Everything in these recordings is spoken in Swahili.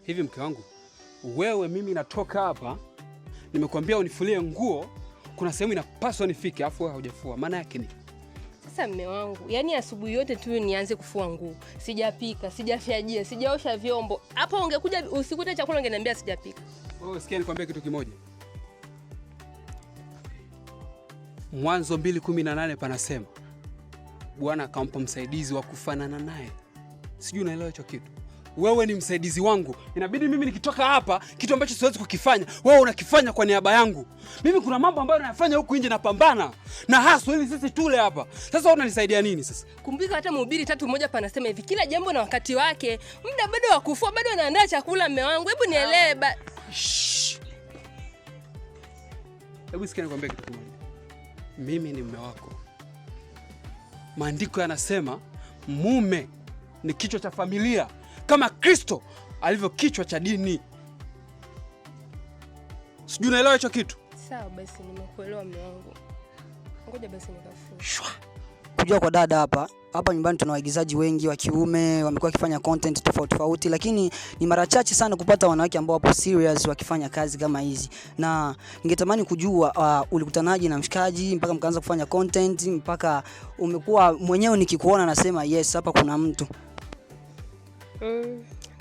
Hivi mke wangu, wewe mimi natoka hapa, nimekuambia unifulie nguo, kuna sehemu inapaswa nifike, afu wewe hujafua. Maana yake ni sasa mme wangu, yani asubuhi yote tu nianze kufua nguo. Sijapika, sijafyajia, sijaosha vyombo. Hapo ungekuja usikute chakula ungeniambia sijapika. Wewe sikia nikwambie kitu kimoja. Mwanzo 2:18 panasema Bwana akampa msaidizi wa kufanana naye. Sijui unaelewa hicho kitu. Wewe ni msaidizi wangu. Inabidi mimi nikitoka hapa, kitu ambacho siwezi kukifanya, wewe unakifanya kwa niaba yangu. Mimi kuna mambo ambayo nayafanya huku nje, napambana na hustle ili sisi tule hapa. Sasa wewe unanisaidia nini sasa? Kumbuka hata Mhubiri 3:1 panasema hivi, kila jambo na wakati wake. Muda bado wa kufua, bado anaandaa chakula mme wangu. Hebu nielewe. Hebu sikia nikwambie kitu kimoja. Mimi ni mume wako. Maandiko yanasema mume ni kichwa cha familia, kama Kristo alivyo kichwa cha dini. Sijui unaelewa hicho kitu? Sawa basi, nimekuelewa mume wangu. Ngoja basi nikafue. Kujua kwa dada hapa nyumbani tuna waigizaji wengi wa kiume wamekuwa wakifanya content tofauti, lakini ni mara chache sana kupata wanawake ambao wapo serious wakifanya kazi kama hizi. Na ningetamani kujua ulikutanaje na mshikaji mpaka mkaanza kufanya content, mpaka umekuwa mwenyewe nikikuona nasema yes, hapa kuna mtu.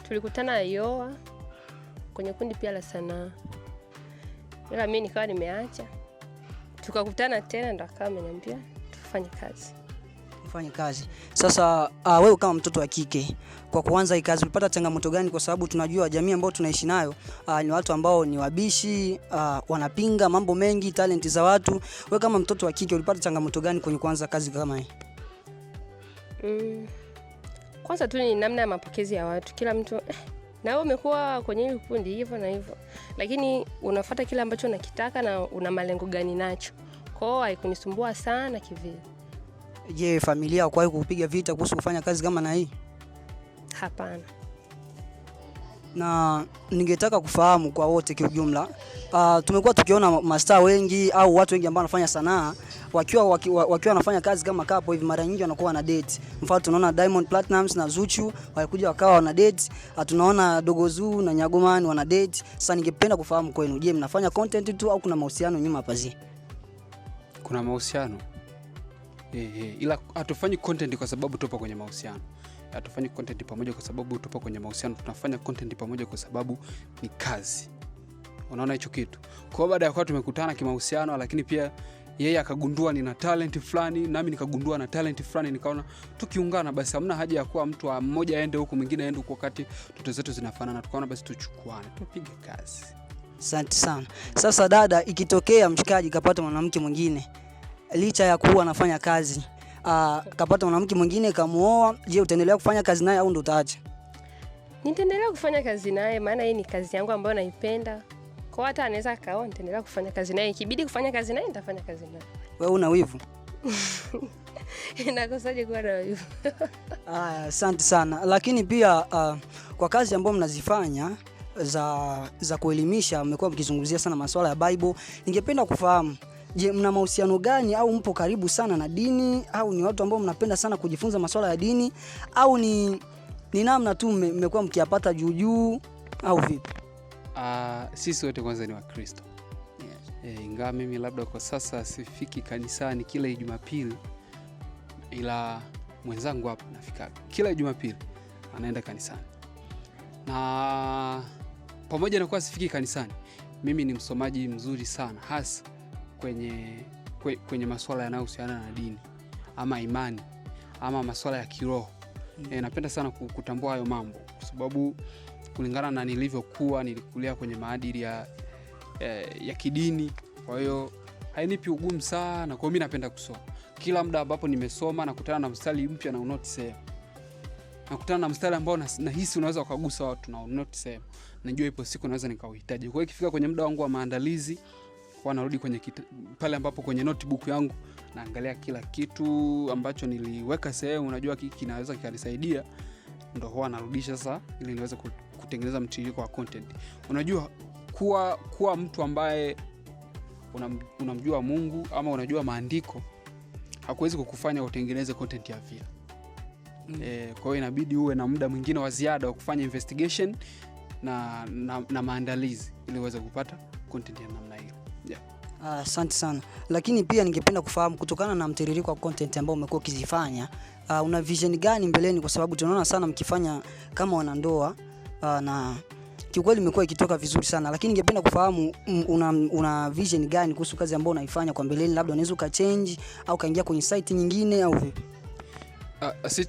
Tulikutana Yoa kwenye kundi pia la sanaa. Ila mimi nikawa nimeacha. Tukakutana tena ndo akawa ameniambia tufanye kazi. Sasa wewe kama mtoto wa kike, kwa kuanza hii kazi ulipata changamoto gani? Kwa sababu tunajua jamii ambayo tunaishi nayo ni watu ambao ni wabishi, wanapinga mambo mengi, talenti za watu. Wewe kama mtoto wa kike ulipata changamoto gani kwenye kuanza kazi kama hii? Kwanza tu ni namna ya mapokezi ya watu. Kila mtu na wewe umekuwa kwenye hili kundi hivyo na hivyo, lakini unafuata kile ambacho unakitaka na una malengo gani nacho. Kwa hiyo haikunisumbua sana kivile. Je, familia kwa hiyo kupiga vita kuhusu kufanya kazi kama na hii? Hapana. Na ningetaka kufahamu kwa wote kwa ujumla, tumekuwa tukiona mastaa wengi au watu wengi ambao wanafanya sanaa wakiwa wanafanya kazi kama couple hivi, mara nyingi wanakuwa na date. Mfano tunaona Diamond Platnumz na Zuchu walikuja wakawa wana date, tunaona Dogo Zuu na Nyagoman wana date. Sasa ningependa kufahamu kwenu, je, mnafanya content tu au kuna mahusiano nyuma pazia? Kuna mahusiano. Ila hatufanyi content kwa sababu tupo kwenye mahusiano. Hatufanyi content pamoja kwa sababu tupo kwenye mahusiano. Tunafanya content pamoja kwa sababu ni kazi. Unaona hicho kitu? Kwa baada ya kwa tumekutana kimahusiano, lakini pia yeye akagundua nina talent fulani, nami nikagundua na talent fulani, nikaona tukiungana basi hamna haja ya kuwa mtu mmoja aende huko mwingine aende huko, wakati tuto zetu zinafanana. Tukaona basi tuchukuane, tupige kazi. Asante sana. Sasa dada, ikitokea mshikaji kapata mwanamke mwingine, licha ya kuwa anafanya kazi, kapata mwanamke mwingine kamuoa, je, utaendelea kufanya kazi naye au ndo utaacha? Nitaendelea kufanya kazi naye, maana hii ni kazi yangu ambayo naipenda. Kwa hata anaweza kaoa, nitaendelea kufanya kazi naye. Ikibidi kufanya kazi naye, nitafanya kazi naye. Wewe una wivu? Nakosaje kuwa na wivu? Asante sana. Lakini pia kwa kazi ambayo mnazifanya za kuelimisha, mmekuwa mkizungumzia sana masuala ya Bible. Ningependa kufahamu, je, mna mahusiano gani au mpo karibu sana na dini, au ni watu ambao mnapenda sana kujifunza masuala ya dini, au ni namna tu mmekuwa mkiyapata juu au vipi? Sisi wote kwanza ni Wakristo. Yes. Ingawa mimi labda kwa sasa sifiki kanisani kila Jumapili, ila mwenzangu hapa nafika kila Jumapili, anaenda kanisani. Na pamoja na kuwa sifiki kanisani, mimi ni msomaji mzuri sana, hasa kwenye masuala yanayohusiana na dini ama imani ama masuala ya kiroho. Napenda sana kutambua hayo mambo kwa sababu kulingana na nilivyokuwa, nilikulia kwenye maadili ya kidini. Kwa hiyo hainipi ugumu sana. Kwa hiyo mimi napenda kusoma. Kila muda ambapo nimesoma nakutana na mstari mpya na unotisema. Nakutana na mstari ambao nahisi unaweza kugusa watu na unotisema. Najua ipo siku naweza nikauhitaji. Kwa hiyo ikifika kwenye muda wangu wa maandalizi, kwa narudi kwenye pale ambapo kwenye notebook yangu naangalia kila kitu ambacho niliweka sehemu, unajua kinaweza kikanisaidia, ndio huwa narudisha sasa ili niweze kutengeneza mtiririko wa content. Unajua kuwa mtu ambaye unamjua Mungu ama unajua maandiko hakuwezi kukufanya utengeneze content ya vile. Kwa hiyo inabidi uwe na muda mwingine wa ziada wa kufanya investigation na maandalizi ili uweze kupata content ya namna hiyo. Asante sana. Lakini pia ningependa kufahamu kutokana na mtiririko wa content ambao umekuwa ukizifanya, una vision gani mbeleni, kwa sababu tunaona sana mkifanya kama wanandoa, na kiukweli imekuwa ikitoka vizuri sana, lakini ningependa kufahamu una vision gani kuhusu kazi ambayo unaifanya kwa mbeleni, labda unaweza ukachange au kaingia kwenye site nyingine au vipi?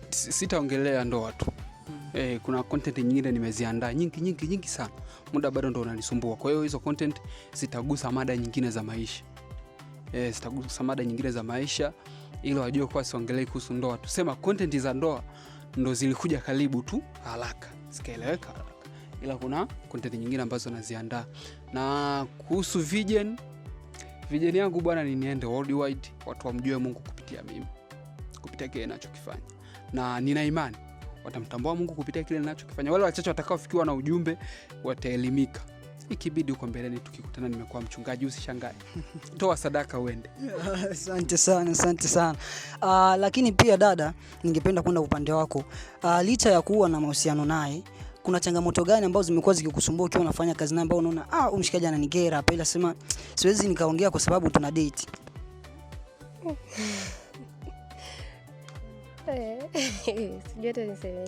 Sitaongelea ndoa tu. Kuna content nyingine nimeziandaa nyingi sana. Muda bado ndo unanisumbua. Kwa hiyo hizo content zitagusa mada nyingine za maisha. Zitagusa mada nyingine za maisha ili wajue kwa siongelee kuhusu ndoa. Tusema content za ndoa ndo zilikuja karibu tu haraka. Sikaeleweka haraka. Ila kuna content nyingine ambazo naziandaa. Na kuhusu vision yangu bwana ni niende worldwide, watu wamjue Mungu kupitia mimi. Kupitia kile ninachokifanya. Na nina imani watamtambua Mungu kupitia kile ninachokifanya. Wale wachache watakaofikiwa na ujumbe wataelimika. Ikibidi huko mbeleni tukikutana nimekuwa mchungaji, usishangae. Toa sadaka uende. Asante sana. Lakini pia dada, ningependa kwenda upande wako. Licha ya kuwa na mahusiano naye, kuna changamoto gani ambazo zimekuwa zikikusumbua ukiwa unafanya kazi naye, ambao unaona umshikaji ananikera hapa, ila sema siwezi nikaongea kwa sababu tuna date? Sijui hata niseme.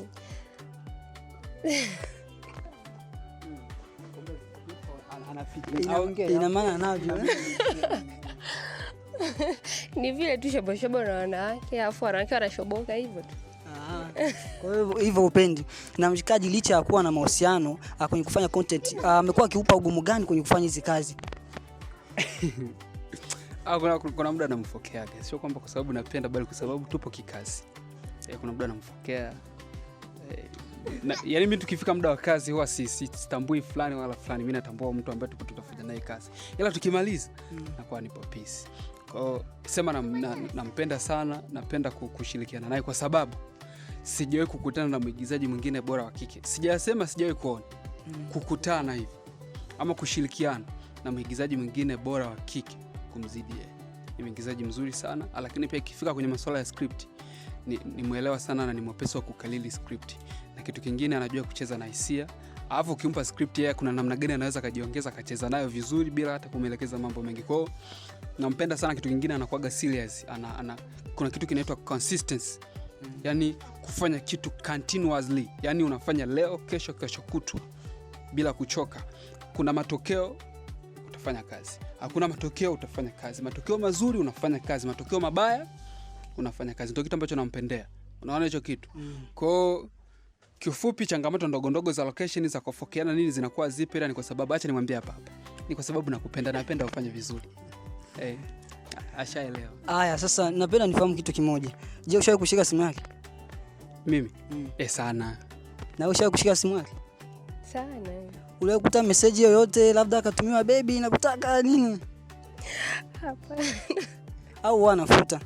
Ina maana navyo. Ni vile tu shobo na wanawake, afu wanawake wanashoboka hivyo tu. Kwa hivyo upendi. Na mshikaji licha ya kuwa na mahusiano kwenye kufanya content, amekuwa akiupa ugumu gani kwenye kufanya hizi kazi? Kuna muda namfokeaga. Sio kwamba kwa sababu napenda, bali kwa sababu tupo kikazi. Kuna muda namfokea. Yaani mimi tukifika muda wa kazi huwa sitambui fulani wala fulani. Mimi natambua mtu ambaye tupo tutafanya naye kazi. Ila tukimaliza nakuwa nipo peace. Kwa sema nampenda sana, napenda kushirikiana naye kwa sababu sijawahi kukutana na mwigizaji mwingine bora wa kike. Sijawahi kuona kukutana hivi ama kushirikiana na mwigizaji mwingine bora wa kike kumzidi yeye. Ni mwigizaji mzuri sana, lakini pia ikifika kwenye masuala ya script ni muelewa sana na ni mwepesi wa kukalili script. Na kitu kingine anajua kucheza na hisia. Alafu ukimpa script yeye kuna namna gani anaweza kajiongeza kacheza nayo vizuri bila hata kumwelekeza mambo mengi. Kwa hiyo nampenda sana. Kitu kingine anakuwa serious. Kuna kitu kinaitwa consistency. Yaani kufanya kitu continuously. Yaani unafanya leo, kesho kutwa bila kuchoka. Kuna matokeo utafanya kazi. Hakuna matokeo utafanya kazi. Matokeo mazuri unafanya kazi. Matokeo mabaya unafanya kazi. Ndio kitu ambacho nampendea. Unaona hicho kitu? Kwa kifupi, changamoto ndogo za location za kufokeana nini zinakuwa zipi, ila ni kwa sababu acha nimwambie hapa. Ni kwa sababu napenda ufanye vizuri. Ashaelewa. Haya, sasa napenda nifahamu kitu kimoja. Je, ushawahi kushika simu yake? Mimi? Sana. Na ushawahi kushika simu yake? Sana. Uliwahi kukuta message yoyote labda akatumiwa baby nakutaka nini? Hapana. Au anafuta?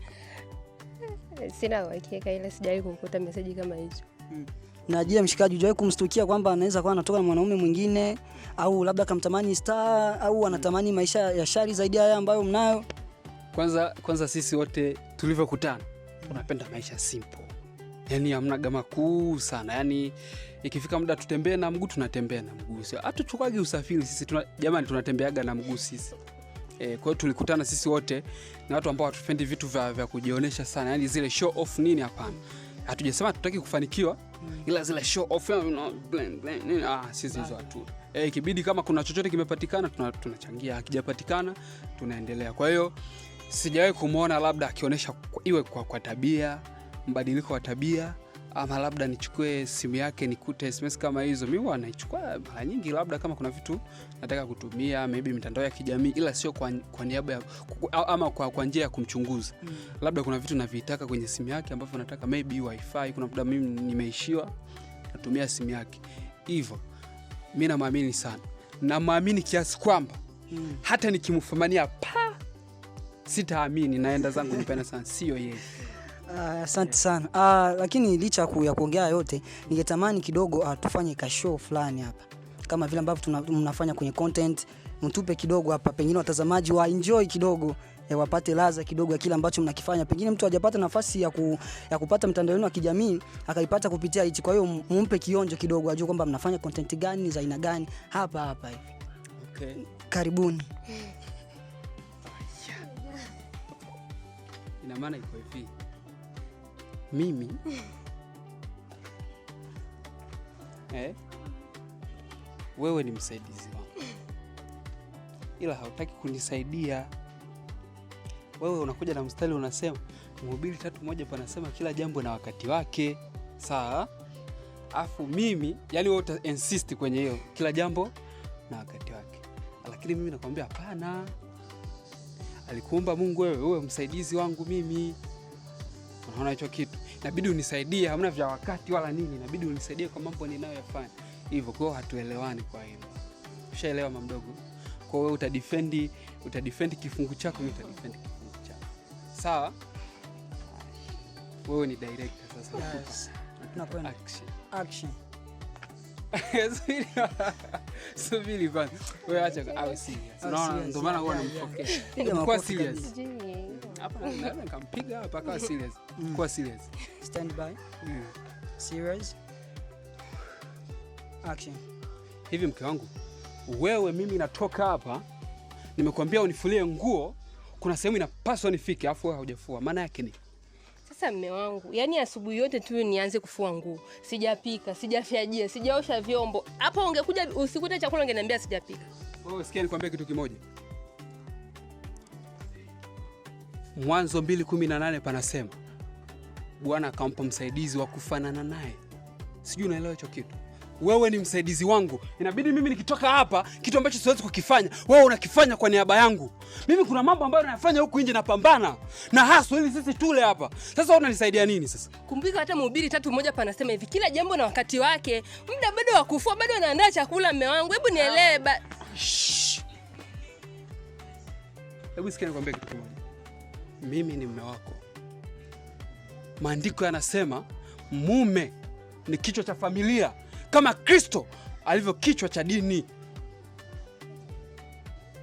Sina uhakika, ila sijawahi kukuta message kama hizo. Na je, mshikaji hujawahi kumstukia kwamba anaweza kuwa anatoka na mwanaume mwingine, au labda kamtamani star, au anatamani maisha ya shari zaidi haya ambayo mnayo? Kwanza sisi wote tulivyokutana tunapenda maisha simple. Yaani hamna gama kuu sana. Yaani ikifika muda tutembee na mguu tunatembea na mguu. Hatuchukagi usafiri sisi. Jamani tunatembeaga na mguu sisi. Kwa hiyo tulikutana sisi wote na watu ambao hatupendi vitu vya kujionyesha sana. Yaani zile show off nini, hapana. Hatujasema tutaki kufanikiwa, ila zile show off nini, sisi hizo hatu. Ikibidi kama kuna chochote kimepatikana tunachangia, hakijapatikana tunaendelea. Kwa hiyo sijawahi kumuona labda akionyesha iwe kwa tabia, mbadiliko wa tabia, ama labda nichukue simu yake nikute SMS kama hizo. Mimi huwa naichukua mara nyingi labda kama kuna vitu nataka kutumia, maybe mitandao ya kijamii, ila sio kwa niaba ya ama kwa njia ya kumchunguza. Labda kuna vitu navitaka kwenye simu yake ambavyo nataka maybe wifi, kuna muda mimi nimeishiwa natumia simu yake. Hivyo mimi namwamini sana. Namwamini kiasi kwamba hata nikimfumania sitaamini, naenda zangu nipenda sana, sio yeye. Asante sana. Lakini licha ya kuongea yote, ningetamani kidogo tufanye ka show fulani hapa. Kama vile ambavyo tunafanya kwenye content, mtupe kidogo hapa, pengine watazamaji wa enjoy kidogo, wapate ladha kidogo ya kile ambacho mnakifanya. Pengine mtu hajapata nafasi ya kupata mtandao wenu wa kijamii akaipata kupitia hichi. Kwa hiyo mumpe kionjo kidogo, ajue kwamba mnafanya content gani za aina gani hapa hivi. Okay. Karibuni. Ina maana iko hivi. Mimi wewe ni msaidizi wangu, ila hautaki kunisaidia. Wewe unakuja na mstari unasema Mhubiri 3:1 panasema kila jambo na wakati wake. Sawa? Afu mimi, yani wewe uta insist kwenye hiyo kila jambo na wakati wake. Lakini mimi nakwambia hapana. Alikuumba Mungu wewe msaidizi wangu mimi. Unaona hicho kitu? Inabidi unisaidie, hamna vya wakati wala nini. Inabidi unisaidie kwa mambo ninayoyafanya. Hivyo kwa hatuelewani kwa hilo. Ushaelewa mamdogo? Kwa wewe utadefend kifungu chako, mimi utadefend kifungu chako. Sawa? Wewe ni director sasa. Yes. Tunakwenda action. Subiri kwanza. Wewe acha awe serious. Unaona ndio maana huwa nampokea. Kwa serious. Hapa naweza nikampiga hapa kwa serious. Kwa serious. Stand by. Serious. Action. Hivi mke wangu, wewe mimi natoka hapa, nimekuambia unifulie nguo, kuna sehemu inapaswa nifike, afu wewe haujafua. Maana yake ni sasa mme wangu, yani asubuhi yote tu nianze kufua nguo. Sijapika, sijafyajia, sijaosha vyombo. Hapo ungekuja usikute chakula ungeniambia sijapika. Wewe sikia nikwambia kitu kimoja. Mwanzo 2:18 panasema Bwana akampa msaidizi wa kufanana naye. Sijui unaelewa hicho kitu. Wewe ni msaidizi wangu. Inabidi mimi nikitoka hapa, kitu ambacho siwezi kukifanya, wewe unakifanya kwa niaba yangu. Mimi kuna mambo ambayo nayafanya huku nje, napambana na haso ili sisi tule hapa. Sasa wewe unanisaidia nini sasa? Kumbuka hata Mhubiri 3:1 panasema hivi, kila jambo na wakati wake. Muda bado wa kufua, bado anaandaa chakula mme wangu. Hebu nielewe. Hebu sikia nikwambie kitu kimoja. Mimi ni mume wako. Maandiko yanasema mume ni kichwa cha familia, kama Kristo alivyo kichwa cha dini.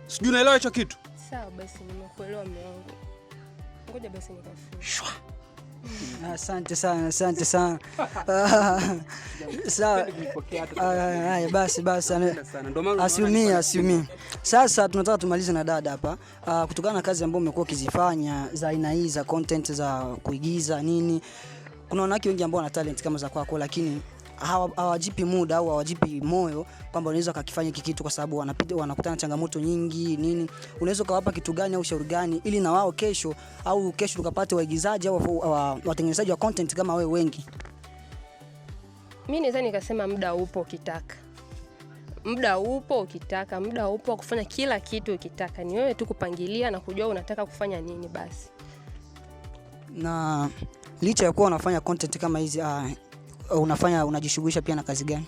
Sijui unaelewa hicho kitu? Sawa basi, nimekuelewa mume wangu. Ngoja basi nikafue. Asante sana. Sawa. Basi. Asiumie. Sasa tunataka tumalize na dada hapa. Kutokana na kazi ambayo umekuwa ukizifanya za aina hii za content za kuigiza nini, kuna wanawake wengi ambao wana talent kama za kwako, lakini hawajipi muda au hawajipi moyo kwamba unaweza kukifanya hiki kitu, kwa sababu wanakutana na changamoto nyingi nini. Unaweza kuwapa kitu gani au shauri gani ili na wao kesho tukapate waigizaji au watengenezaji wa content kama wewe wengi? Mimi naweza nikasema muda upo ukitaka. Muda upo kufanya kila kitu ukitaka. Ni wewe tu kupangilia na kujua unataka kufanya nini basi. Na licha ya kuwa unafanya content kama hizi, unajishughulisha pia na kazi gani?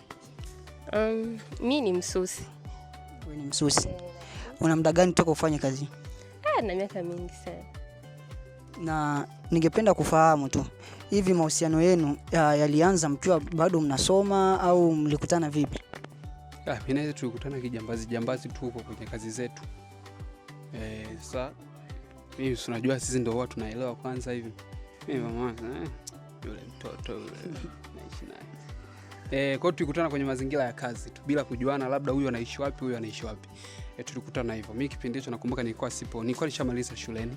Mimi ni msusi. Wewe ni msusi. Una muda gani toka ufanye kazi? Na miaka mingi sana. Na ningependa kufahamu tu, hivi mahusiano yenu yalianza mkiwa bado mnasoma au mlikutana vipi? Mimi tulikutana kijambazi tu huko kwenye kazi zetu. Sasa mimi unajua sisi ndio watu tunaelewa kwanza hivi. Mimi mama yule mtoto yule naishi naye. Kwa tulikutana kwenye mazingira ya kazi tu bila kujuana, labda huyu anaishi wapi, huyu anaishi wapi. Tulikutana hivyo. Mimi kipindi hicho nakumbuka nilikuwa nishamaliza shuleni.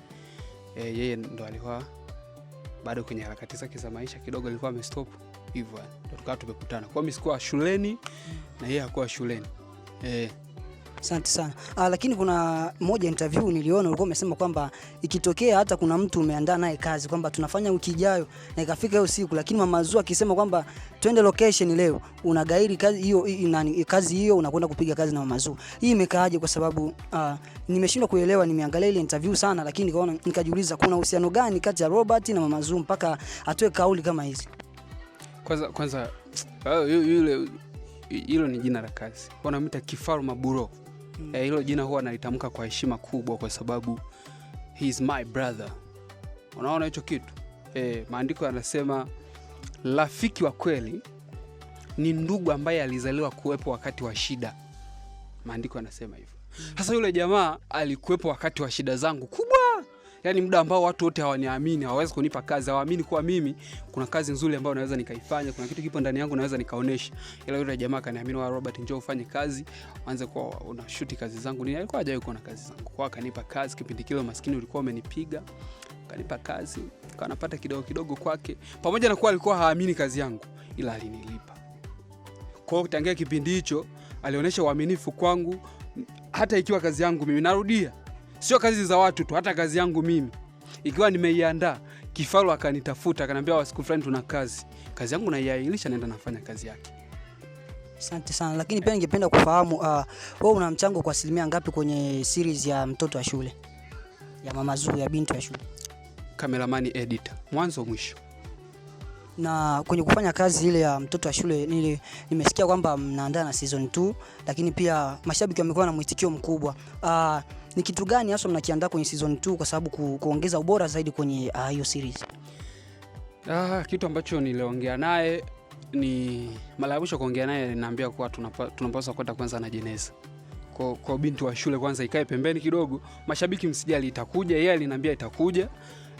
Yeye ndo alikuwa bado kwenye harakati zake za maisha kidogo, alikuwa amestop hivyo. Ndio tukawa tumekutana. Kwa mimi sikuwa shuleni na yeye hakuwa shuleni. Asante sana. Lakini kuna moja interview niliona ulikuwa umesema kwamba ikitokea hata kuna mtu umeandaa naye kazi kwamba tunafanya wiki ijayo na ikafika hiyo siku, lakini Mama Zuu akisema kwamba twende location leo, unagairi kazi hiyo, kazi hiyo unakwenda kupiga kazi na Mama Zuu. Hii imekaaje? Kwa sababu nimeshindwa kuelewa, nimeangalia ile interview sana, lakini nikajiuliza kuna uhusiano gani kati ya Robert na Mama Zuu mpaka atoe kauli kama hizi? Kwanza hilo ni jina la kazi. Wanamuita Kifaru Maburo. Hilo jina huwa nalitamka kwa heshima kubwa kwa sababu he is my brother. Unaona hicho kitu? Maandiko yanasema rafiki wa kweli ni ndugu ambaye alizaliwa kuwepo wakati wa shida. Maandiko yanasema hivyo. Sasa yule jamaa alikuwepo wakati wa shida zangu kubwa. Yaani muda ambao watu wote hawaniamini, hawawezi kunipa kazi, hawaamini kwa mimi kuna kazi nzuri ambayo naweza nikaifanya, kuna kitu kipo ndani yangu naweza nikaonesha. Ila yule jamaa akaniamini, wa Robert, njoo ufanye kazi, anze kwa unashoot kazi zangu. Nini alikuwa hajawahi kuona kazi zangu. Kwa akanipa kazi, kipindi kile maskini ulikuwa umenipiga. Akanipa kazi, kwa napata kidogo kidogo kwake. Pamoja na kuwa alikuwa haamini kazi yangu, ila alinilipa. Kwa hiyo tangia kipindi hicho alionyesha uaminifu kwangu, hata ikiwa kazi yangu mimi, narudia, sio kazi za watu tu, hata kazi yangu mimi ikiwa nimeiandaa, Kifaru akanitafuta akaniambia siku fulani tuna kazi yangu naiahirisha, naenda nafanya kazi yake. Asante sana. Lakini pia ningependa kufahamu wewe una mchango kwa asilimia ngapi kwenye series ya mtoto wa shule ya Mama Zuu, ya binti wa shule? Cameraman, editor, mwanzo mwisho. Na kwenye kufanya kazi ile ya mtoto wa shule nimesikia kwamba mnaandaa na season 2, lakini pia mashabiki wamekuwa na mwitikio mkubwa. Ni kitu gani hasa mnakiandaa kwenye season 2 kwa sababu kuongeza ubora zaidi kwenye hiyo series? Kitu ambacho niliongea naye ni mara ya mwisho kuongea naye, aliniambia kuwa tunapaswa kwenda kwanza na jeneza. Kwa binti wa shule kwanza ikae pembeni kidogo. Mashabiki msijali, itakuja. Yeye aliniambia itakuja,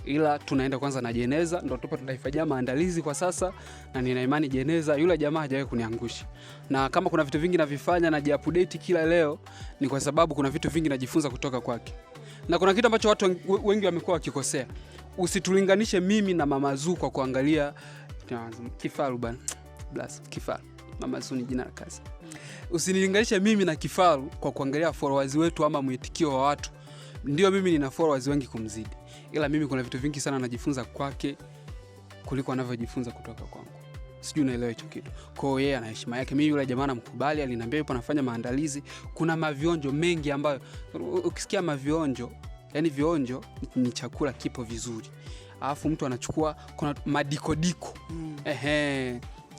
ila tunaenda kwanza na jeneza, ndio tunaifanyia maandalizi kwa sasa, na nina imani jeneza yule jamaa hajawahi kuniangusha. Na kama kuna vitu vingi navifanya na update kila leo, ni kwa sababu kuna vitu vingi najifunza kutoka kwake. Na kuna kitu ambacho watu wengi wamekuwa wakikosea. Usitulinganishe mimi na Mama Zuu kwa kuangalia Kifaru bana. Blast Kifaru. Mama Zuu ni jina la kazi. Usinilinganishe mimi na Kifaru kwa kuangalia followers wetu ama mwitikio wa watu. Ndio mimi nina followers wengi kumzidi, ila mimi kuna vitu vingi sana najifunza kwake kuliko anavyojifunza kutoka kwangu. Sijui unaelewa hicho kitu. Kwa hiyo yeye ana heshima yake. Mimi yule jamaa namkubali, aliniambia yupo anafanya maandalizi. Kuna mavionjo mengi ambayo ukisikia mavionjo, yani vionjo ni chakula kipo vizuri. Alafu mtu anachukua kuna madikodiko.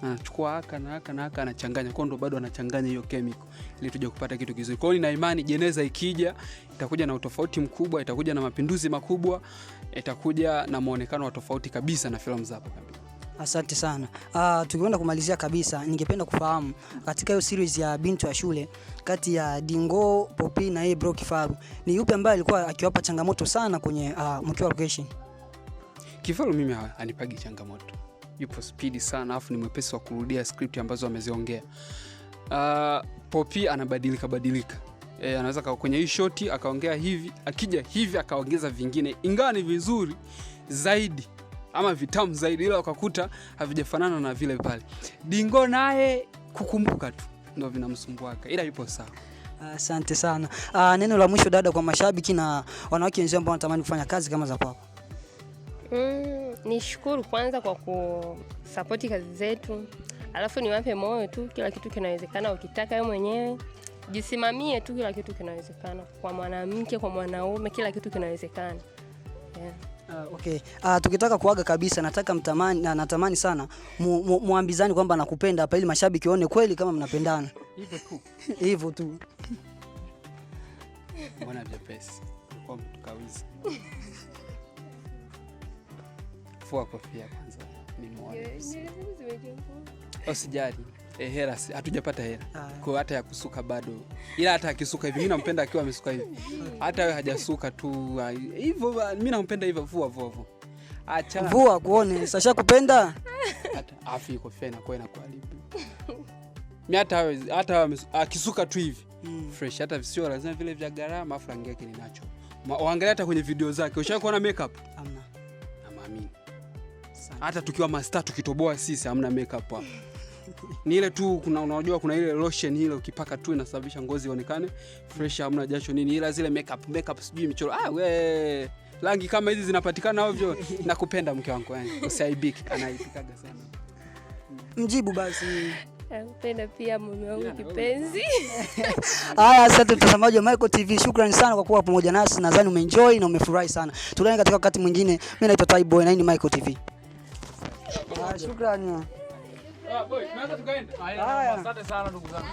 Anachukua haka na haka na haka anachanganya, kwa ndo bado anachanganya hiyo chemical ili tuje kupata kitu kizuri. Kwa hiyo nina imani jeneza ikija itakuja na utofauti mkubwa, itakuja na mapinduzi makubwa, itakuja na muonekano wa tofauti kabisa na filamu za hapo kabisa. Asante sana. Tukienda kumalizia kabisa, ningependa kufahamu katika hiyo series ya binti wa shule, kati ya Dingo, Poppy na yeye bro Kifaru, ni yupi ambaye alikuwa akiwapa changamoto sana kwenye mkiwa location? Kifaru mimi anipagi changamoto. Yupo speed sana, afu ni mwepesi wa kurudia script ambazo ameziongea. Poppy anabadilika. Anaweza kwenye hii shoti akaongea hivi, akija hivi akaongeza vingine, ingawa ni vizuri zaidi ama vitamu zaidi, ila ukakuta havijafanana na vile pale. Dingo naye kukumbuka tu ndio vinamsumbuaka, ila yupo sawa. Asante sana. Neno la mwisho dada, kwa mashabiki na wanawake wenzao ambao wanatamani kufanya kazi kama za kwako. Nishukuru kwanza kwa kusupport kazi zetu. Alafu niwape moyo tu, kila kitu kinawezekana ukitaka wewe mwenyewe. Jisimamie tu, kila kitu kinawezekana. Kwa mwanamke, kwa mwanaume, kila kitu kinawezekana. Okay. Tukitaka kuaga kabisa, natamani sana muambizani kwamba nakupenda hapa ili mashabiki waone kweli kama mnapendana. Hivyo tu. Mbona vyepesi? Kwa mtu kawizi. Fua kofia kwanza. Ni muone. Usijali. Hela hatujapata hela. Kwa hata ya kusuka bado. Ila hata akisuka hivi, mimi nampenda akiwa amesuka hivi. Hata wewe hajasuka tu hivyo, mimi nampenda hivyo. Vua. Acha. Vua kuone, sasa kupenda. Hata afi kofia inakuwa inakuharibu. Mimi hata akisuka tu hivi. Fresh, hata sio lazima vile vya gharama, afu rangi yake ninacho. Waangalia hata kwenye video zake. Ushakuona makeup? Hamna. Naamini. Hata tukiwa master tukitoboa sisi hamna makeup hapo. Ni ile tu unajua kuna ile lotion ile ukipaka tu inasababisha ngozi ionekane fresh, hamna jasho nini, ila zile makeup sijui michoro. We rangi kama hizi zinapatikana ovyo. Nakupenda mke wangu, yani usiaibiki, anaipikaga sana. Mjibu basi. Nakupenda pia mume wangu kipenzi. Asante mtazamaji wa Michael TV, shukrani sana kwa kuwa pamoja nasi. Nadhani umeenjoy na umefurahi sana. Tunaenda katika wakati mwingine. Mimi naitwa Taiboy na hii ni Michael TV. Shukrani. Boy, tunaanza tukaenda. Haya. Asante sana ndugu zangu.